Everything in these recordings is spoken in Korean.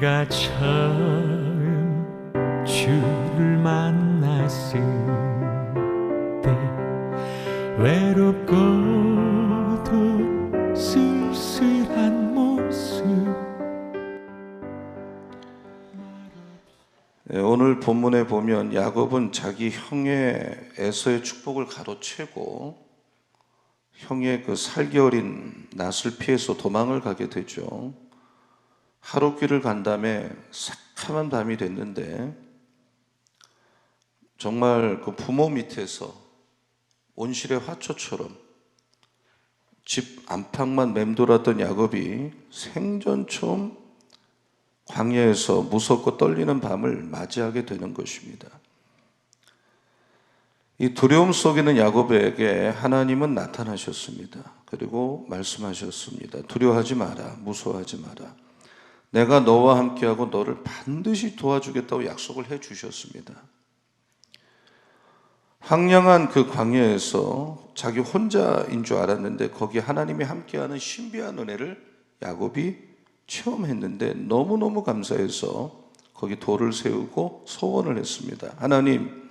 내가 처음 주를 만났을 때 외롭고도 쓸쓸한 모습. 오늘 본문에 보면 야곱은 자기 형의 에서의 축복을 가로채고 형의 그 살기 어린 낫을 피해서 도망을 가게 되죠. 하룻길을 간 다음에 새카만 밤이 됐는데 정말 그 부모 밑에서 온실의 화초처럼 집 안팎만 맴돌았던 야곱이 생전 처음 광야에서 무섭고 떨리는 밤을 맞이하게 되는 것입니다. 이 두려움 속에는 야곱에게 하나님은 나타나셨습니다. 그리고 말씀하셨습니다. 두려워하지 마라, 무서워하지 마라. 내가 너와 함께하고 너를 반드시 도와주겠다고 약속을 해 주셨습니다. 황량한 그 광야에서 자기 혼자인 줄 알았는데 거기에 하나님이 함께하는 신비한 은혜를 야곱이 체험했는데 너무너무 감사해서 거기 돌을 세우고 소원을 했습니다. 하나님,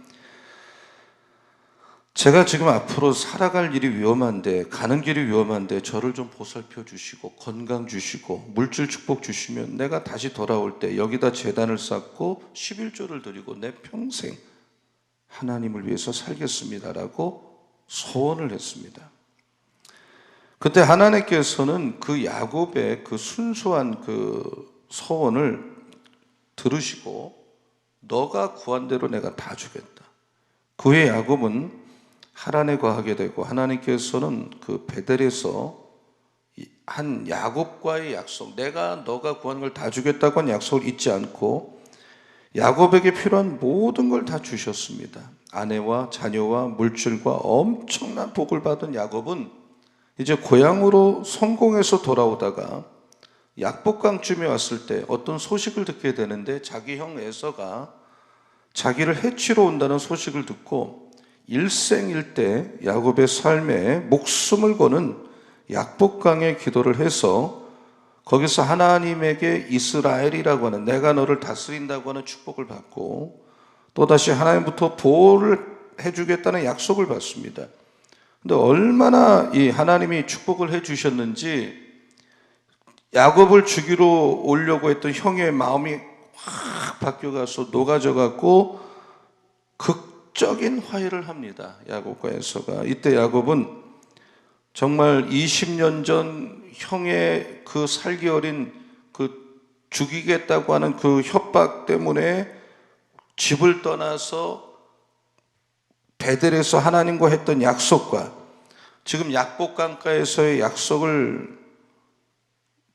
제가 지금 앞으로 살아갈 일이 위험한데, 가는 길이 위험한데 저를 좀 보살펴 주시고 건강 주시고 물질 축복 주시면 내가 다시 돌아올 때 여기다 제단을 쌓고 11조를 드리고 내 평생 하나님을 위해서 살겠습니다라고 소원을 했습니다. 그때 하나님께서는 그 야곱의 그 순수한 그 소원을 들으시고 너가 구한 대로 내가 다 주겠다. 그 후에 야곱은 하란에 거하게 되고 하나님께서는 그 베델에서 한 야곱과의 약속, 너가 구한 걸 다 주겠다고 한 약속을 잊지 않고 야곱에게 필요한 모든 걸 다 주셨습니다. 아내와 자녀와 물질과 엄청난 복을 받은 야곱은 이제 고향으로 성공해서 돌아오다가 약복강쯤에 왔을 때 어떤 소식을 듣게 되는데 자기 형 에서가 자기를 해치러 온다는 소식을 듣고 일생일대 야곱의 삶에 목숨을 거는 약복강에 기도를 해서 거기서 하나님에게 이스라엘이라고 하는 내가 너를 다스린다고 하는 축복을 받고 또다시 하나님부터 보호를 해주겠다는 약속을 받습니다. 근데 얼마나 이 하나님이 축복을 해주셨는지 야곱을 죽이러 오려고 했던 형의 마음이 확 바뀌어가서 녹아져갖고 극적인 화해를 합니다. 야곱과 에서가. 이때 야곱은 정말 20년 전 형의 그 살기 어린 그 죽이겠다고 하는 그 협박 때문에 집을 떠나서 베델에서 하나님과 했던 약속과 지금 약복강가에서의 약속을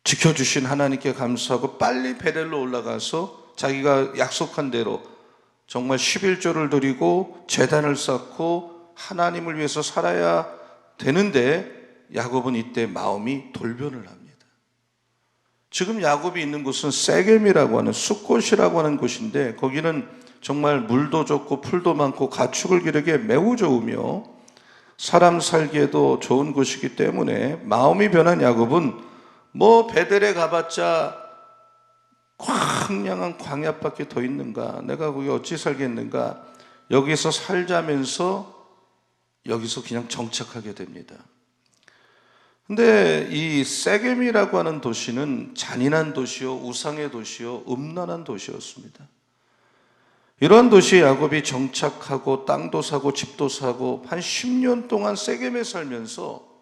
지켜주신 하나님께 감사하고 빨리 베델로 올라가서 자기가 약속한 대로 정말 11조를 드리고 제단을 쌓고 하나님을 위해서 살아야 되는데 야곱은 이때 마음이 돌변을 합니다. 지금 야곱이 있는 곳은 세겜이라고 하는 숫곳이라고 하는 곳인데 거기는 정말 물도 좋고 풀도 많고 가축을 기르기에 매우 좋으며 사람 살기에도 좋은 곳이기 때문에 마음이 변한 야곱은 뭐 베델에 가봤자 황량한 광야밖에 더 있는가, 내가 거기 어찌 살겠는가, 여기서 살자면서 여기서 그냥 정착하게 됩니다. 근데 이 세겜이라고 하는 도시는 잔인한 도시요, 우상의 도시요, 음란한 도시였습니다. 이런 도시에 야곱이 정착하고 땅도 사고 집도 사고 한 10년 동안 세겜에 살면서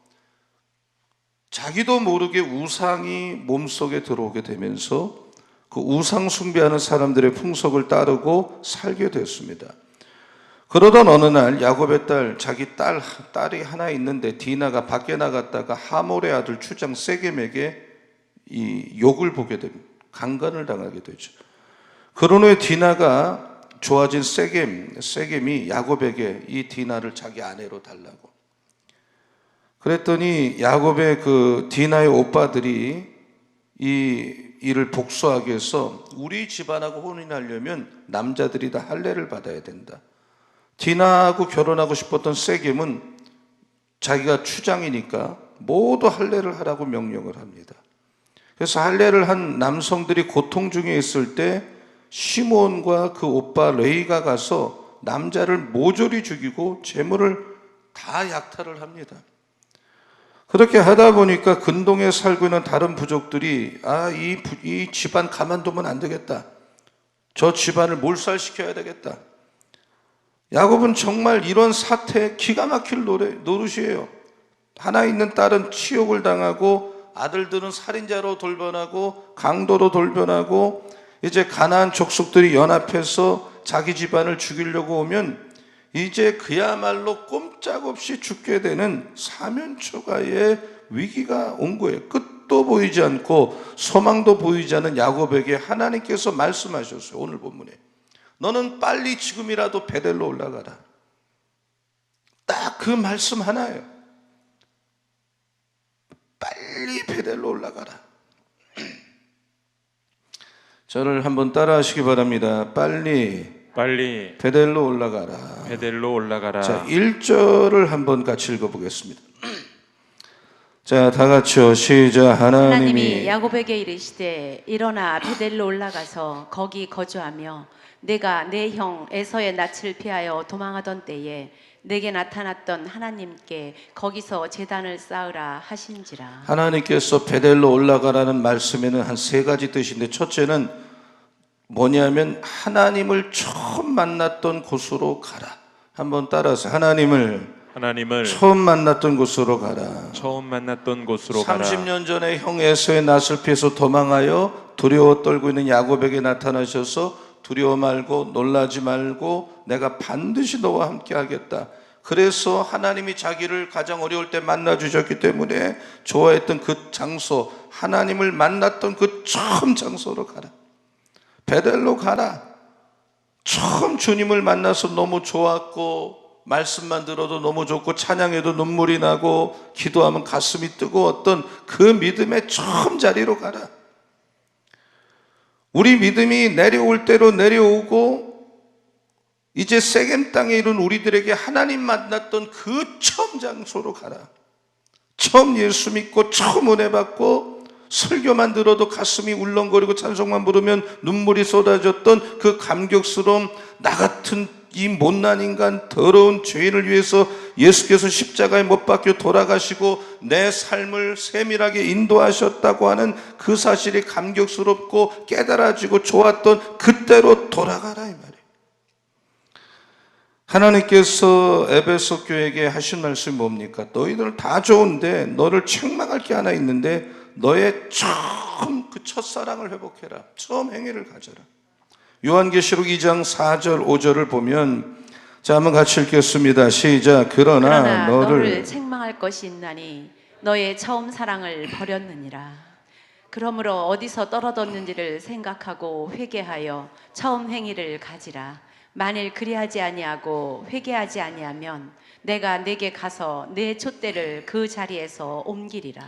자기도 모르게 우상이 몸속에 들어오게 되면서 그 우상 숭배하는 사람들의 풍속을 따르고 살게 됐습니다. 그러던 어느 날 야곱의 자기 딸이 하나 있는데 디나가 밖에 나갔다가 하몰의 아들 추장 세겜에게 이 욕을 보게 됩니다. 강간을 당하게 되죠. 그런 후에 디나가 좋아진 세겜이 야곱에게 이 디나를 자기 아내로 달라고. 그랬더니 야곱의 그 디나의 오빠들이 이 일을 복수하기 위해서 우리 집안하고 혼인하려면 남자들이 다 할례를 받아야 된다. 디나하고 결혼하고 싶었던 세겜은 자기가 추장이니까 모두 할례를 하라고 명령을 합니다. 그래서 할례를 한 남성들이 고통 중에 있을 때 시몬과 그 오빠 레이가 가서 남자를 모조리 죽이고 재물을 다 약탈을 합니다. 그렇게 하다 보니까 근동에 살고 있는 다른 부족들이 이 집안 가만두면 안 되겠다. 저 집안을 몰살시켜야 되겠다. 야곱은 정말 이런 사태에 기가 막힐 노릇이에요. 하나 있는 딸은 치욕을 당하고 아들들은 살인자로 돌변하고 강도로 돌변하고 이제 가나안 족속들이 연합해서 자기 집안을 죽이려고 오면 이제 그야말로 꼼짝없이 죽게 되는 사면초가의 위기가 온 거예요. 끝도 보이지 않고 소망도 보이지 않는 야곱에게 하나님께서 말씀하셨어요. 오늘 본문에 너는 빨리 지금이라도 베델로 올라가라. 딱 그 말씀 하나예요. 빨리 베델로 올라가라. 저를 한번 따라 하시기 바랍니다. 빨리 베델로 올라가라. 베델로 올라가라. 자, 1절을 한번 같이 읽어보겠습니다. 자, 다 같이요. 시작. 하나님이 야곱에게 이르시되 일어나 베델로 올라가서 거기 거주하며 내가 내 형 에서의 낯을 피하여 도망하던 때에 내게 나타났던 하나님께 거기서 제단을 쌓으라 하신지라. 하나님께서 베델로 올라가라는 말씀에는 한 세 가지 뜻인데, 첫째는 뭐냐면 하나님을 처음 만났던 곳으로 가라. 한번 따라서 하나님을 처음 만났던 곳으로 가라. 처음 만났던 곳으로 가라. 30년 전에 형 에서의 낯을 피해서 도망하여 두려워 떨고 있는 야곱에게 나타나셔서 두려워 말고 놀라지 말고 내가 반드시 너와 함께 하겠다. 그래서 하나님이 자기를 가장 어려울 때 만나 주셨기 때문에 좋아했던 그 장소, 하나님을 만났던 그 처음 장소로 가라. 베델로 가라. 처음 주님을 만나서 너무 좋았고 말씀만 들어도 너무 좋고 찬양해도 눈물이 나고 기도하면 가슴이 뜨거웠던 그 믿음의 처음 자리로 가라. 우리 믿음이 내려올 대로 내려오고 이제 세겜 땅에 이른 우리들에게 하나님 만났던 그 처음 장소로 가라. 처음 예수 믿고 처음 은혜 받고 설교만 들어도 가슴이 울렁거리고 찬송만 부르면 눈물이 쏟아졌던 그 감격스러움, 나 같은 이 못난 인간, 더러운 죄인을 위해서 예수께서 십자가에 못 박혀 돌아가시고 내 삶을 세밀하게 인도하셨다고 하는 그 사실이 감격스럽고 깨달아지고 좋았던 그때로 돌아가라 이 말이에요. 하나님께서 에베소 교회에게 하신 말씀이 뭡니까? 너희들 다 좋은데 너를 책망할 게 하나 있는데 너의 처음 그 첫사랑을 회복해라. 처음 행위를 가져라. 요한계시록 2장 4절 5절을 보면, 자 한번 같이 읽겠습니다. 시작. 그러나 너를 책망할 것이 있나니 너의 처음 사랑을 버렸느니라. 그러므로 어디서 떨어졌는지를 생각하고 회개하여 처음 행위를 가지라. 만일 그리하지 아니하고 회개하지 아니하면 내가 내게 가서 내 촛대를 그 자리에서 옮기리라.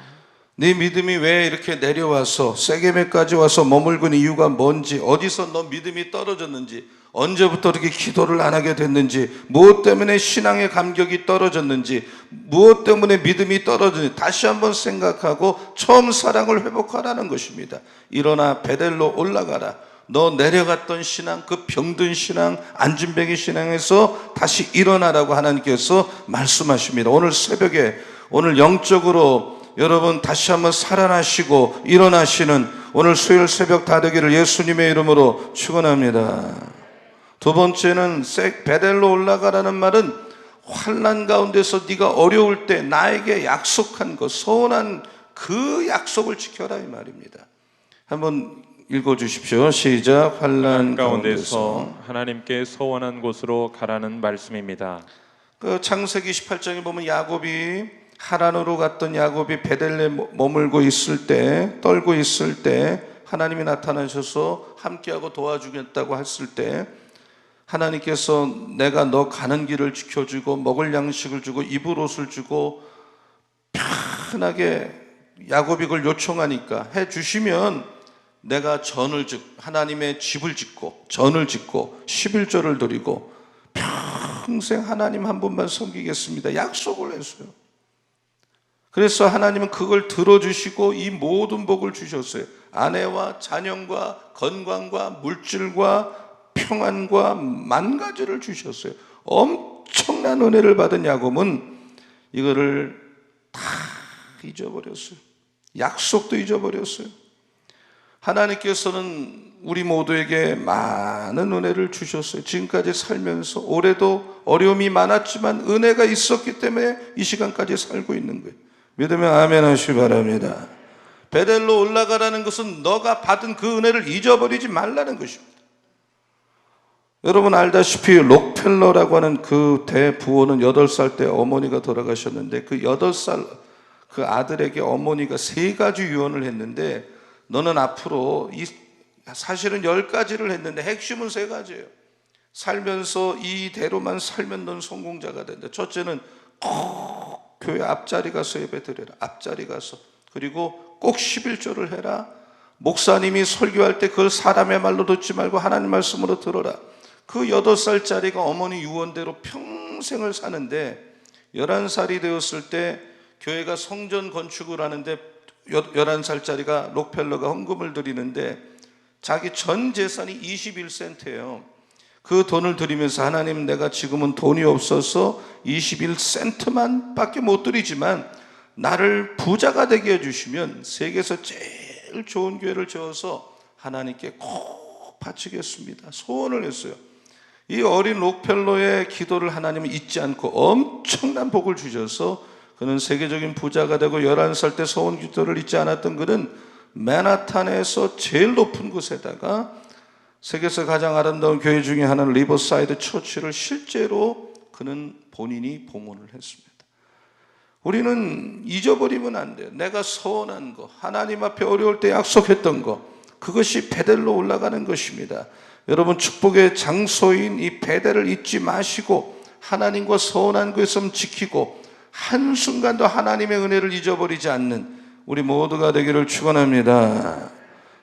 네 믿음이 왜 이렇게 내려와서 세겜에까지 와서 머물고 있는 이유가 뭔지, 어디서 너 믿음이 떨어졌는지, 언제부터 이렇게 기도를 안 하게 됐는지, 무엇 때문에 신앙의 감격이 떨어졌는지, 무엇 때문에 믿음이 떨어졌는지 다시 한번 생각하고 처음 사랑을 회복하라는 것입니다. 일어나 베델로 올라가라. 너 내려갔던 신앙, 그 병든 신앙, 안진뱅이 신앙에서 다시 일어나라고 하나님께서 말씀하십니다. 오늘 새벽에, 오늘 영적으로 여러분 다시 한번 살아나시고 일어나시는 오늘 수요일 새벽 다 되기를 예수님의 이름으로 축원합니다. 두 번째는 베델로 올라가라는 말은 환난 가운데서 네가 어려울 때 나에게 약속한 것, 서원한 그 약속을 지켜라 이 말입니다. 한번 읽어주십시오. 시작. 환난 가운데서 하나님께 서원한 곳으로 가라는 말씀입니다. 그 창세기 18장에 보면 야곱이 하란으로 갔던 야곱이 베델레 머물고 있을 때, 떨고 있을 때 하나님이 나타나셔서 함께하고 도와주겠다고 했을 때 하나님께서 내가 너 가는 길을 지켜주고 먹을 양식을 주고 입을 옷을 주고 편하게 야곱이 그걸 요청하니까 해주시면 내가 하나님의 집을 짓고 전을 짓고 11조를 드리고 평생 하나님 한 분만 섬기겠습니다. 약속을 했어요. 그래서 하나님은 그걸 들어주시고 이 모든 복을 주셨어요. 아내와 자녀과 건강과 물질과 평안과 만 가지를 주셨어요. 엄청난 은혜를 받은 야곱은 이거를 다 잊어버렸어요. 약속도 잊어버렸어요. 하나님께서는 우리 모두에게 많은 은혜를 주셨어요. 지금까지 살면서 올해도 어려움이 많았지만 은혜가 있었기 때문에 이 시간까지 살고 있는 거예요. 믿으면 아멘 하시기 바랍니다. 베델로 올라가라는 것은 너가 받은 그 은혜를 잊어버리지 말라는 것입니다. 여러분 알다시피 록펠러라고 하는 그 대부호는 8살 때 어머니가 돌아가셨는데 그 8살 그 아들에게 어머니가 3가지 유언을 했는데 너는 앞으로 사실은 10가지를 했는데 핵심은 3가지예요. 살면서 이대로만 살면 넌 성공자가 된다. 첫째는 꼭 교회 앞자리 가서 예배 드려라. 앞자리 가서. 그리고 꼭 11조를 해라. 목사님이 설교할 때 그걸 사람의 말로 듣지 말고 하나님 말씀으로 들어라. 그 8살짜리가 어머니 유언대로 평생을 사는데 11살이 되었을 때 교회가 성전 건축을 하는데 11살짜리가 록펠러가 헌금을 드리는데 자기 전 재산이 21센트예요. 그 돈을 드리면서 하나님 내가 지금은 돈이 없어서 21센트만 밖에 못 드리지만 나를 부자가 되게 해주시면 세계에서 제일 좋은 교회를 지어서 하나님께 꼭 바치겠습니다. 소원을 했어요. 이 어린 록펠러의 기도를 하나님은 잊지 않고 엄청난 복을 주셔서 그는 세계적인 부자가 되고 11살 때 소원 기도를 잊지 않았던 그는 맨하탄에서 제일 높은 곳에다가 세계에서 가장 아름다운 교회 중에 하나는 리버사이드 처치를 실제로 그는 본인이 봉헌을 했습니다. 우리는 잊어버리면 안 돼요. 내가 서원한 거, 하나님 앞에 어려울 때 약속했던 거, 그것이 베델로 올라가는 것입니다. 여러분 축복의 장소인 이 베델을 잊지 마시고 하나님과 서원한 것을 지키고 한순간도 하나님의 은혜를 잊어버리지 않는 우리 모두가 되기를 축원합니다.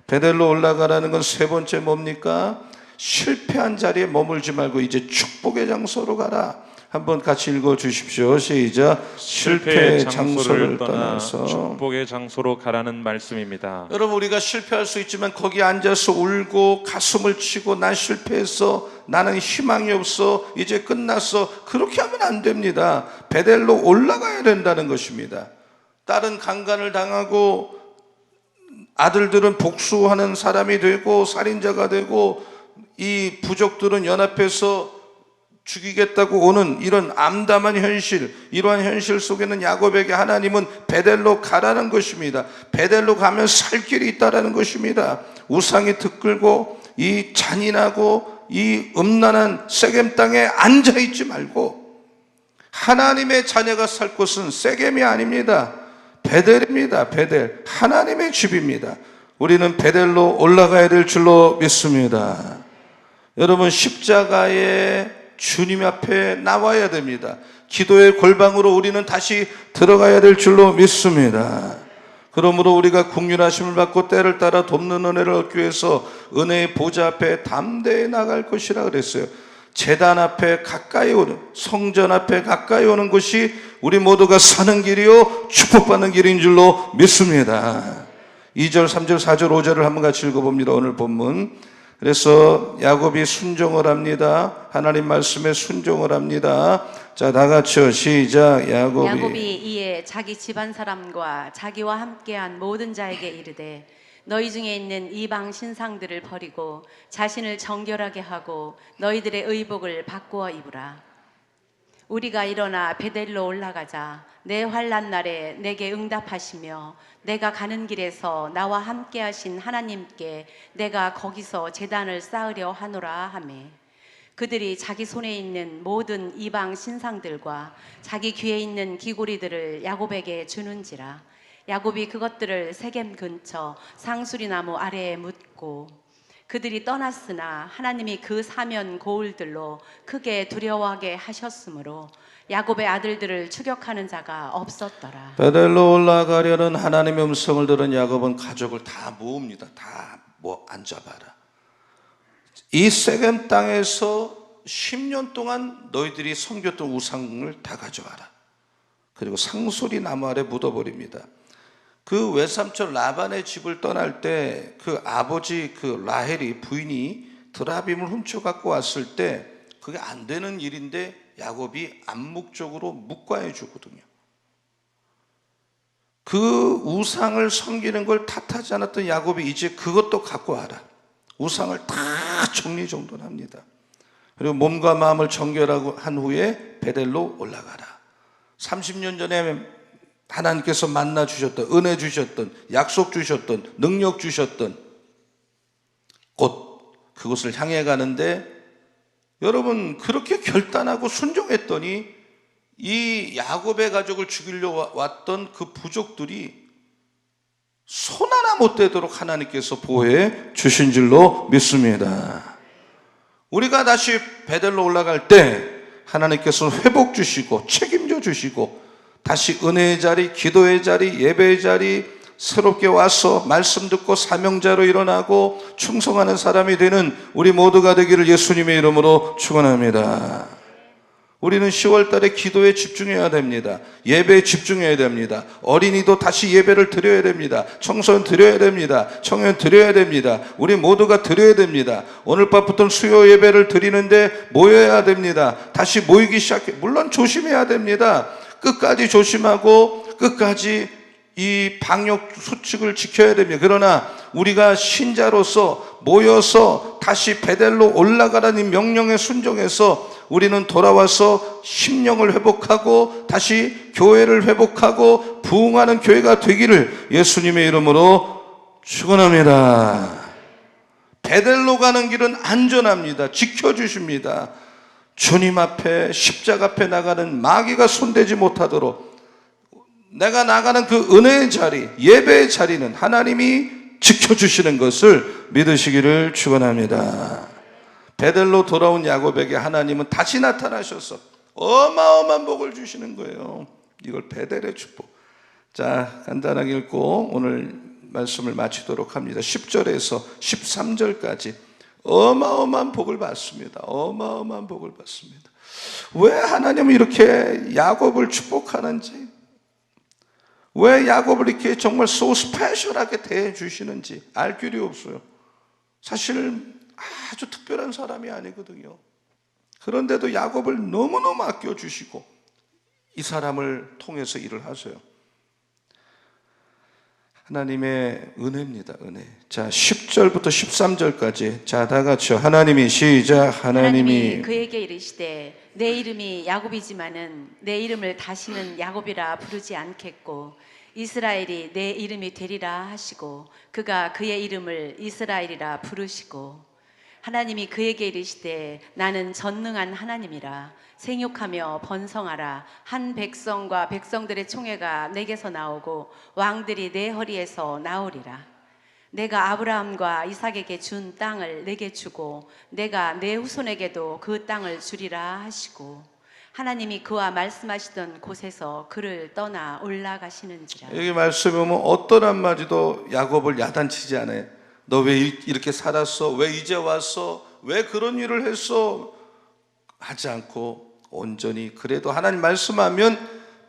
베델로 올라가라는 건 3번째 뭡니까? 실패한 자리에 머물지 말고 이제 축복의 장소로 가라. 한번 같이 읽어 주십시오. 시작. 실패의 장소를 떠나서 축복의 장소로 가라는 말씀입니다. 여러분 우리가 실패할 수 있지만 거기 앉아서 울고 가슴을 치고 난 실패했어, 나는 희망이 없어, 이제 끝났어, 그렇게 하면 안 됩니다. 베델로 올라가야 된다는 것입니다. 딸은 강간을 당하고 아들들은 복수하는 사람이 되고 살인자가 되고 이 부족들은 연합해서 죽이겠다고 오는 이런 암담한 현실, 이러한 현실 속에는 야곱에게 하나님은 베델로 가라는 것입니다. 베델로 가면 살 길이 있다라는 것입니다. 우상이 들끓고 이 잔인하고 이 음란한 세겜 땅에 앉아있지 말고 하나님의 자녀가 살 곳은 세겜이 아닙니다. 베델입니다. 베델, 하나님의 집입니다. 우리는 베델로 올라가야 될 줄로 믿습니다. 여러분 십자가의 주님 앞에 나와야 됩니다. 기도의 골방으로 우리는 다시 들어가야 될 줄로 믿습니다. 그러므로 우리가 긍휼하심을 받고 때를 따라 돕는 은혜를 얻기 위해서 은혜의 보좌 앞에 담대히 나갈 것이라 그랬어요. 제단 앞에 가까이 오는, 성전 앞에 가까이 오는 것이 우리 모두가 사는 길이요 축복받는 길인 줄로 믿습니다. 2절, 3절, 4절, 5절을 한번 같이 읽어봅니다. 오늘 본문. 그래서 야곱이 순종을 합니다. 하나님 말씀에 순종을 합니다. 자, 다 같이요. 시작. 야곱이 이에 자기 집안 사람과 자기와 함께한 모든 자에게 이르되 너희 중에 있는 이방 신상들을 버리고 자신을 정결하게 하고 너희들의 의복을 바꾸어 입으라. 우리가 일어나 베델로 올라가자. 내 환난 날에 내게 응답하시며 내가 가는 길에서 나와 함께 하신 하나님께 내가 거기서 제단을 쌓으려 하노라 하매 그들이 자기 손에 있는 모든 이방 신상들과 자기 귀에 있는 귀고리들을 야곱에게 주는지라. 야곱이 그것들을 세겜 근처 상수리나무 아래에 묻고 그들이 떠났으나 하나님이 그 사면 고울들로 크게 두려워하게 하셨으므로 야곱의 아들들을 추격하는 자가 없었더라. 베델로 올라가려는 하나님의 음성을 들은 야곱은 가족을 다 모읍니다. 다 앉아봐라. 이 세겜 땅에서 10년 동안 너희들이 섬겼던 우상을 다 가져와라. 그리고 상소리 나무 아래 묻어버립니다. 그 외삼촌 라반의 집을 떠날 때 그 아버지 그 라헬이 부인이 드라빔을 훔쳐갖고 왔을 때 그게 안 되는 일인데 야곱이 암묵적으로 묵과해 주거든요. 그 우상을 섬기는 걸 탓하지 않았던 야곱이 이제 그것도 갖고 와라. 우상을 다 정리정돈합니다. 그리고 몸과 마음을 정결하고 한 후에 베델로 올라가라. 30년 전에 하나님께서 만나 주셨던, 은혜 주셨던, 약속 주셨던, 능력 주셨던 곳, 그곳을 향해 가는데 여러분 그렇게 결단하고 순종했더니 이 야곱의 가족을 죽이려 왔던 그 부족들이 손 하나 못 대도록 하나님께서 보호해 주신 줄로 믿습니다. 우리가 다시 베델로 올라갈 때 하나님께서 회복 주시고 책임져 주시고 다시 은혜의 자리, 기도의 자리, 예배의 자리 새롭게 와서 말씀 듣고 사명자로 일어나고 충성하는 사람이 되는 우리 모두가 되기를 예수님의 이름으로 축원합니다. 우리는 10월 달에 기도에 집중해야 됩니다. 예배에 집중해야 됩니다. 어린이도 다시 예배를 드려야 됩니다. 청소년 드려야 됩니다. 청년 드려야 됩니다. 우리 모두가 드려야 됩니다. 오늘 밤부터는 수요 예배를 드리는데 모여야 됩니다. 다시 모이기 시작해. 물론 조심해야 됩니다. 끝까지 조심하고 끝까지 이 방역 수칙을 지켜야 됩니다. 그러나 우리가 신자로서 모여서 다시 베델로 올라가라는 명령에 순종해서 우리는 돌아와서 심령을 회복하고 다시 교회를 회복하고 부흥하는 교회가 되기를 예수님의 이름으로 축원합니다. 베델로 가는 길은 안전합니다. 지켜주십니다. 주님 앞에 십자가 앞에 나가는 마귀가 손대지 못하도록 내가 나가는 그 은혜의 자리, 예배의 자리는 하나님이 지켜주시는 것을 믿으시기를 축원합니다. 베델로 돌아온 야곱에게 하나님은 다시 나타나셔서 어마어마한 복을 주시는 거예요. 이걸 베델의 축복. 자, 간단하게 읽고 오늘 말씀을 마치도록 합니다. 10절에서 13절까지 어마어마한 복을 받습니다. 어마어마한 복을 받습니다. 왜 하나님은 이렇게 야곱을 축복하는지, 왜 야곱을 이렇게 정말 so 스페셜하게 대해 주시는지 알 길이 없어요. 사실 아주 특별한 사람이 아니거든요. 그런데도 야곱을 너무너무 아껴주시고 이 사람을 통해서 일을 하세요. 하나님의 은혜입니다. 은혜. 자, 10절부터 13절까지 자, 다 같이요. 하나님이 시작. 하나님이 그에게 이르시되 내 이름이 야곱이지만은 내 이름을 다시는 야곱이라 부르지 않겠고 이스라엘이 내 이름이 되리라 하시고 그가 그의 이름을 이스라엘이라 부르시고 하나님이 그에게 이르시되 나는 전능한 하나님이라 생육하며 번성하라 한 백성과 백성들의 총회가 내게서 나오고 왕들이 내 허리에서 나오리라. 내가 아브라함과 이삭에게 준 땅을 내게 주고 내가 내 후손에게도 그 땅을 주리라 하시고 하나님이 그와 말씀하시던 곳에서 그를 떠나 올라가시는지라. 여기 말씀에 보면 어떤 한마디도 야곱을 야단치지 않아요. 너 왜 이렇게 살았어? 왜 이제 왔어? 왜 그런 일을 했어? 하지 않고 온전히 그래도 하나님 말씀하면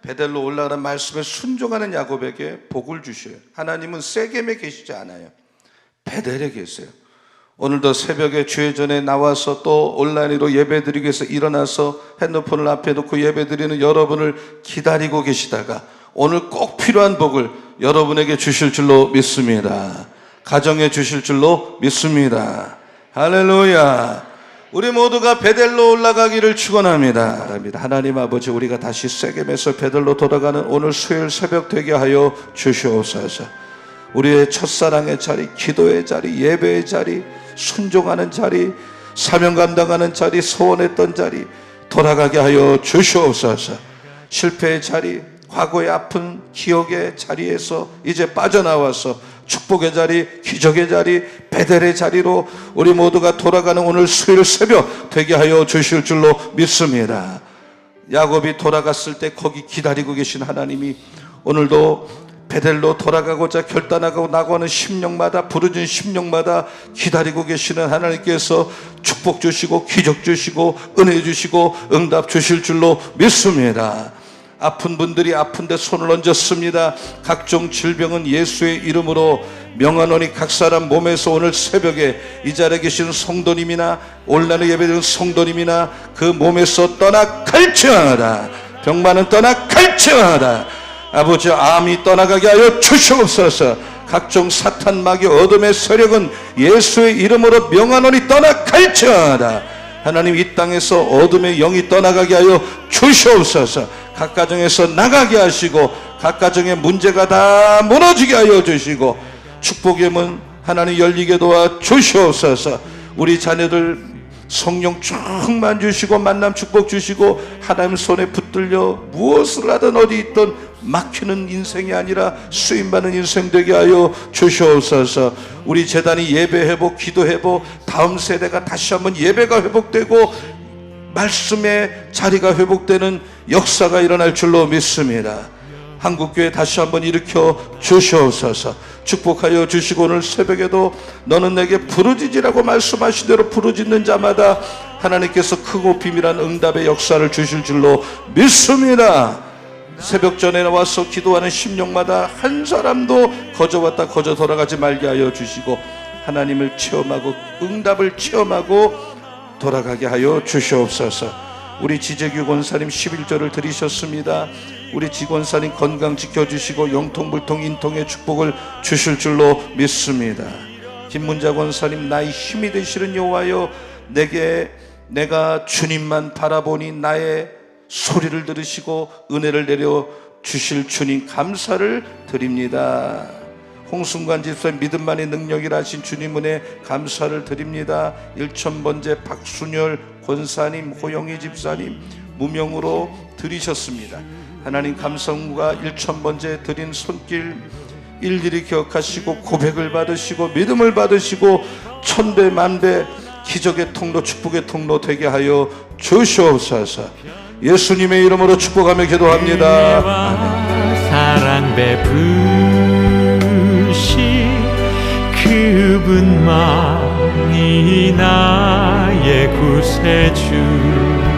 베델로 올라가는 말씀에 순종하는 야곱에게 복을 주셔요. 하나님은 세겜에 계시지 않아요. 베델에 계세요. 오늘도 새벽에 주의 전에 나와서 또 온라인으로 예배드리기 위해서 일어나서 핸드폰을 앞에 놓고 예배드리는 여러분을 기다리고 계시다가 오늘 꼭 필요한 복을 여러분에게 주실 줄로 믿습니다. 가정에 주실 줄로 믿습니다. 할렐루야. 우리 모두가 베델로 올라가기를 축원합니다. 하나님 아버지, 우리가 다시 세겜에서 베델로 돌아가는 오늘 수요일 새벽 되게 하여 주시옵소서. 우리의 첫사랑의 자리, 기도의 자리, 예배의 자리, 순종하는 자리, 사명 감당하는 자리, 소원했던 자리 돌아가게 하여 주시옵소서. 실패의 자리, 과거의 아픈 기억의 자리에서 이제 빠져나와서 축복의 자리, 기적의 자리, 베델의 자리로 우리 모두가 돌아가는 오늘 수요일 새벽 되게 하여 주실 줄로 믿습니다. 야곱이 돌아갔을 때 거기 기다리고 계신 하나님이 오늘도 베델로 돌아가고자 결단하고 나고하는 심령마다, 부르짖은 심령마다 기다리고 계시는 하나님께서 축복 주시고 기적 주시고 은혜 주시고 응답 주실 줄로 믿습니다. 아픈 분들이 아픈데 손을 얹었습니다. 각종 질병은 예수의 이름으로 명하노니 각 사람 몸에서 오늘 새벽에 이 자리에 계신 성도님이나 온라인에 예배드리는 성도님이나 그 몸에서 떠나 갈증하다. 병만은 떠나 갈증하다. 아버지 암이 떠나가게 하여 주시옵소서. 각종 사탄 마귀 어둠의 세력은 예수의 이름으로 명하노니 떠나 갈증하다. 하나님 이 땅에서 어둠의 영이 떠나가게 하여 주시옵소서. 각 가정에서 나가게 하시고 각 가정의 문제가 다 무너지게 하여 주시고 축복의 문 하나님 열리게 도와 주시옵소서. 우리 자녀들 성령 충만 주시고 만남 축복 주시고 하나님 손에 붙들려 무엇을 하든 어디 있든 막히는 인생이 아니라 쓰임받는 인생 되게 하여 주시옵소서. 우리 재단이 예배 회복 기도 회복 다음 세대가 다시 한번 예배가 회복되고 말씀의 자리가 회복되는 역사가 일어날 줄로 믿습니다. 한국교회 다시 한번 일으켜 주시옵소서. 축복하여 주시고 오늘 새벽에도 너는 내게 부르짖으라고 말씀하신 대로 부르짖는 자마다 하나님께서 크고 비밀한 응답의 역사를 주실 줄로 믿습니다. 새벽 전에 와서 기도하는 심령마다 한 사람도 거저 왔다 거저 돌아가지 말게 하여 주시고 하나님을 체험하고 응답을 체험하고 돌아가게 하여 주시옵소서. 우리 지재규 권사님 11조를 드리셨습니다. 우리 지권사님 건강 지켜주시고 영통불통 인통의 축복을 주실 줄로 믿습니다. 김문자 권사님 나의 힘이 되시는 여호와여 내가 주님만 바라보니 나의 소리를 들으시고 은혜를 내려 주실 주님 감사를 드립니다. 홍순관 집사님 믿음만의 능력이라 하신 주님 은혜 감사를 드립니다. 일천번째 박순열 권사님 호영희 집사님 무명으로 드리셨습니다. 하나님 감성과 일천번째 드린 손길 일일이 기억하시고 고백을 받으시고 믿음을 받으시고 천배 만배 기적의 통로 축복의 통로 되게 하여 주시옵소서. 예수님의 이름으로 축복하며 기도합니다. 아멘. 사랑 베푸시 그분만이 나의 구세주